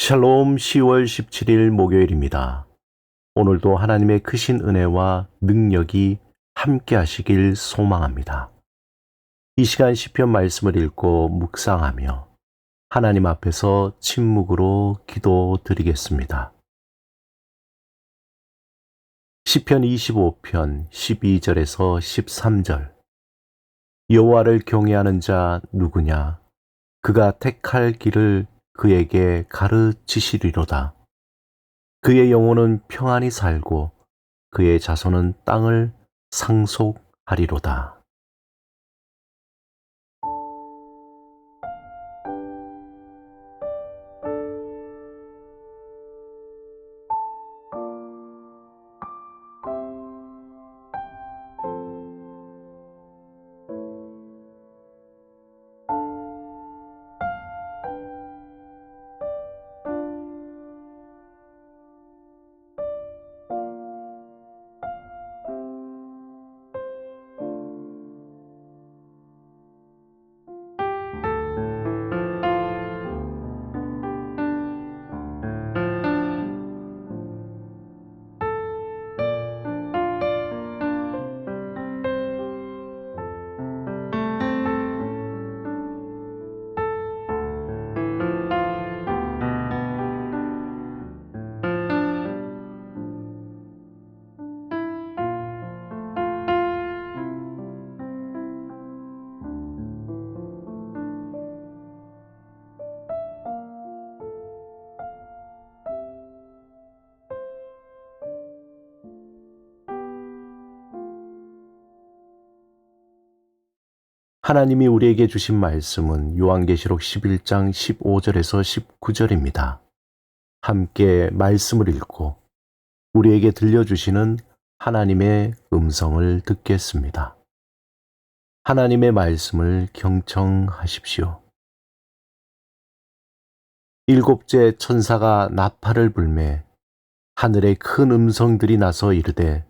샬롬 10월 17일 목요일입니다. 오늘도 하나님의 크신 은혜와 능력이 함께 하시길 소망합니다. 이 시간 시편 말씀을 읽고 묵상하며 하나님 앞에서 침묵으로 기도드리겠습니다. 시편 25편 12절에서 13절. 여호와를 경외하는 자 누구냐? 그가 택할 길을 그에게 가르치시리로다. 그의 영혼은 평안히 살고 그의 자손은 땅을 상속하리로다. 하나님이 우리에게 주신 말씀은 요한계시록 11장 15절에서 19절입니다. 함께 말씀을 읽고 우리에게 들려주시는 하나님의 음성을 듣겠습니다. 하나님의 말씀을 경청하십시오. 일곱째 천사가 나팔을 불매 하늘에 큰 음성들이 나서 이르되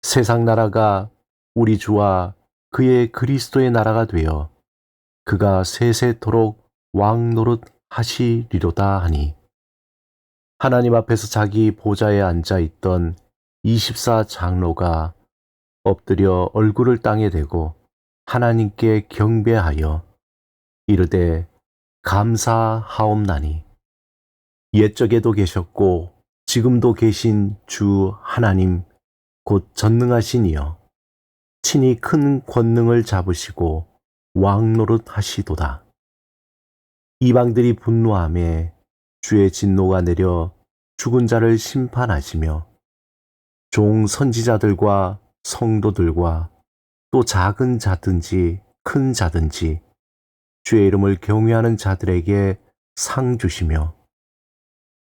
세상 나라가 우리 주와 그의 그리스도의 나라가 되어 그가 세세토록 왕노릇 하시리로다 하니 하나님 앞에서 자기 보좌에 앉아 있던 24 장로가 엎드려 얼굴을 땅에 대고 하나님께 경배하여 이르되 감사하옵나니 옛적에도 계셨고 지금도 계신 주 하나님 곧 전능하신 이여 친히 큰 권능을 잡으시고 왕노릇 하시도다. 이방들이 분노하며 주의 진노가 내려 죽은 자를 심판하시며 종 선지자들과 성도들과 또 작은 자든지 큰 자든지 주의 이름을 경외하는 자들에게 상 주시며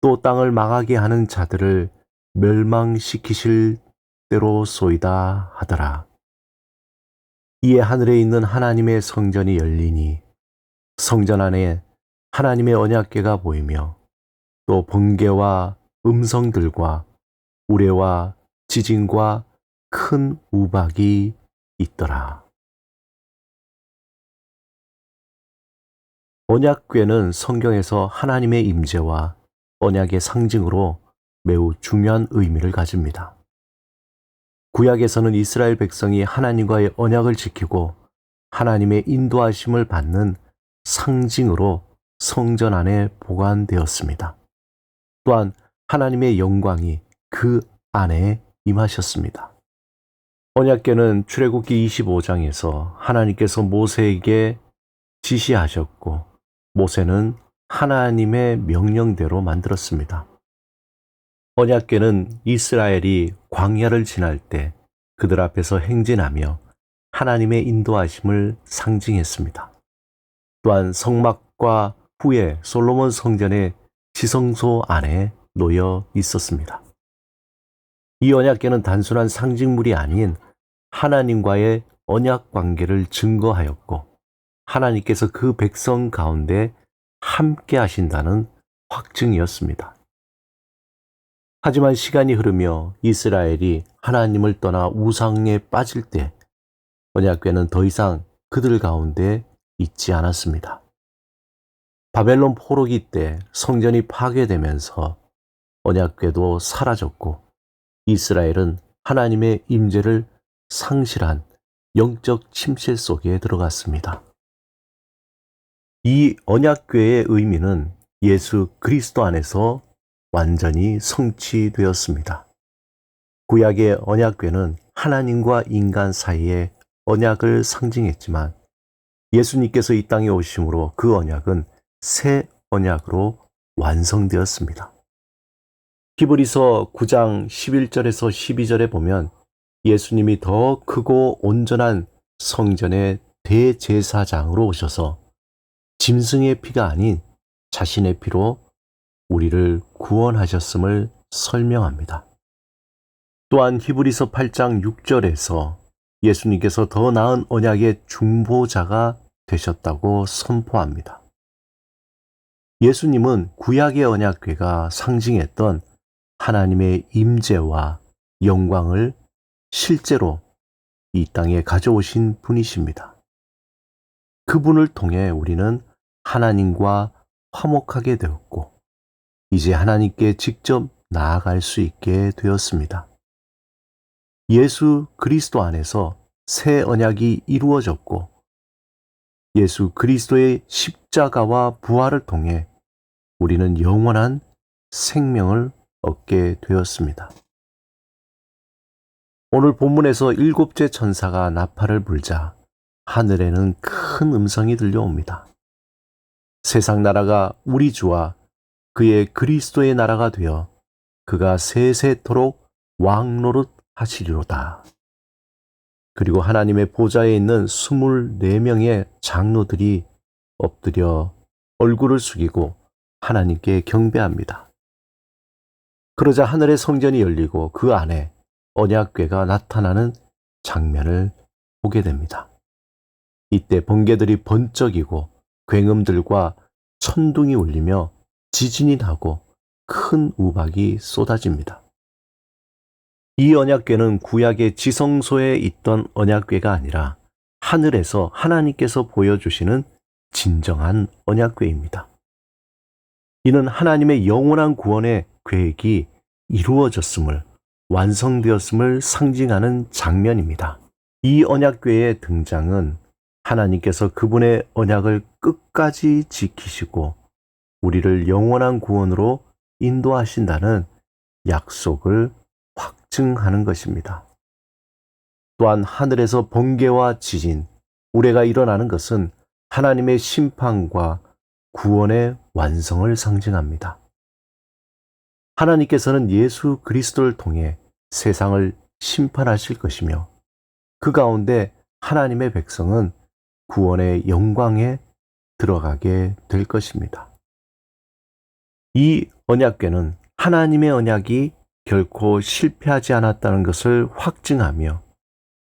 또 땅을 망하게 하는 자들을 멸망시키실 때로소이다 하더라. 이에 하늘에 있는 하나님의 성전이 열리니 성전 안에 하나님의 언약궤가 보이며 또 번개와 음성들과 우레와 지진과 큰 우박이 있더라. 언약궤는 성경에서 하나님의 임재와 언약의 상징으로 매우 중요한 의미를 가집니다. 구약에서는 이스라엘 백성이 하나님과의 언약을 지키고 하나님의 인도하심을 받는 상징으로 성전 안에 보관되었습니다. 또한 하나님의 영광이 그 안에 임하셨습니다. 언약궤는 출애굽기 25장에서 하나님께서 모세에게 지시하셨고 모세는 하나님의 명령대로 만들었습니다. 언약궤는 이스라엘이 광야를 지날 때 그들 앞에서 행진하며 하나님의 인도하심을 상징했습니다. 또한 성막과 후에 솔로몬 성전의 지성소 안에 놓여 있었습니다. 이 언약궤는 단순한 상징물이 아닌 하나님과의 언약 관계를 증거하였고 하나님께서 그 백성 가운데 함께 하신다는 확증이었습니다. 하지만 시간이 흐르며 이스라엘이 하나님을 떠나 우상에 빠질 때 언약궤는 더 이상 그들 가운데 있지 않았습니다. 바벨론 포로기 때 성전이 파괴되면서 언약궤도 사라졌고 이스라엘은 하나님의 임재를 상실한 영적 침체 속에 들어갔습니다. 이 언약궤의 의미는 예수 그리스도 안에서 완전히 성취되었습니다. 구약의 언약궤는 하나님과 인간 사이의 언약을 상징했지만 예수님께서 이 땅에 오심으로 그 언약은 새 언약으로 완성되었습니다. 히브리서 9장 11절에서 12절에 보면 예수님이 더 크고 온전한 성전의 대제사장으로 오셔서 짐승의 피가 아닌 자신의 피로 우리를 구원하셨음을 설명합니다. 또한 히브리서 8장 6절에서 예수님께서 더 나은 언약의 중보자가 되셨다고 선포합니다. 예수님은 구약의 언약궤가 상징했던 하나님의 임재와 영광을 실제로 이 땅에 가져오신 분이십니다. 그분을 통해 우리는 하나님과 화목하게 되었고 이제 하나님께 직접 나아갈 수 있게 되었습니다. 예수 그리스도 안에서 새 언약이 이루어졌고 예수 그리스도의 십자가와 부활을 통해 우리는 영원한 생명을 얻게 되었습니다. 오늘 본문에서 일곱째 천사가 나팔을 불자 하늘에는 큰 음성이 들려옵니다. 세상 나라가 우리 주와 그의 그리스도의 나라가 되어 그가 세세토록 왕노릇 하시리로다. 그리고 하나님의 보좌에 있는 24명의 장로들이 엎드려 얼굴을 숙이고 하나님께 경배합니다. 그러자 하늘의 성전이 열리고 그 안에 언약궤가 나타나는 장면을 보게 됩니다. 이때 번개들이 번쩍이고 굉음들과 천둥이 울리며 지진이 나고 큰 우박이 쏟아집니다. 이 언약궤는 구약의 지성소에 있던 언약궤가 아니라 하늘에서 하나님께서 보여주시는 진정한 언약궤입니다. 이는 하나님의 영원한 구원의 계획이 이루어졌음을, 완성되었음을 상징하는 장면입니다. 이 언약궤의 등장은 하나님께서 그분의 언약을 끝까지 지키시고 우리를 영원한 구원으로 인도하신다는 약속을 확증하는 것입니다. 또한 하늘에서 번개와 지진, 우레가 일어나는 것은 하나님의 심판과 구원의 완성을 상징합니다. 하나님께서는 예수 그리스도를 통해 세상을 심판하실 것이며 그 가운데 하나님의 백성은 구원의 영광에 들어가게 될 것입니다. 이 언약궤는 하나님의 언약이 결코 실패하지 않았다는 것을 확증하며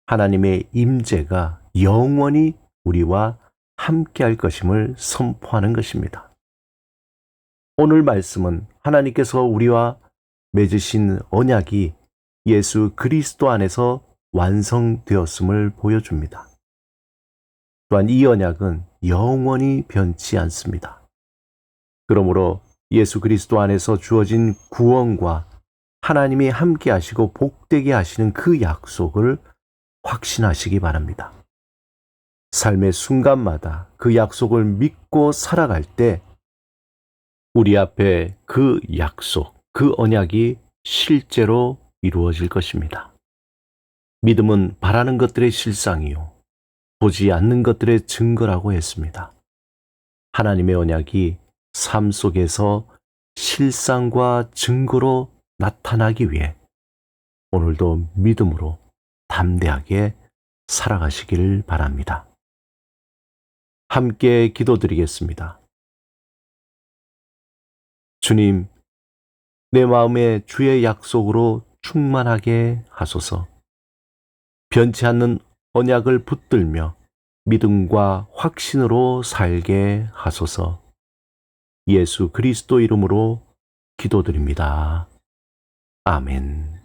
하나님의 임재가 영원히 우리와 함께할 것임을 선포하는 것입니다. 오늘 말씀은 하나님께서 우리와 맺으신 언약이 예수 그리스도 안에서 완성되었음을 보여줍니다. 또한 이 언약은 영원히 변치 않습니다. 그러므로 예수 그리스도 안에서 주어진 구원과 하나님이 함께 하시고 복되게 하시는 그 약속을 확신하시기 바랍니다. 삶의 순간마다 그 약속을 믿고 살아갈 때 우리 앞에 그 약속, 그 언약이 실제로 이루어질 것입니다. 믿음은 바라는 것들의 실상이요 보지 않는 것들의 증거라고 했습니다. 하나님의 언약이 삶 속에서 실상과 증거로 나타나기 위해 오늘도 믿음으로 담대하게 살아가시길 바랍니다. 함께 기도드리겠습니다. 주님, 내 마음에 주의 약속으로 충만하게 하소서. 변치 않는 언약을 붙들며 믿음과 확신으로 살게 하소서. 예수 그리스도 이름으로 기도드립니다. 아멘.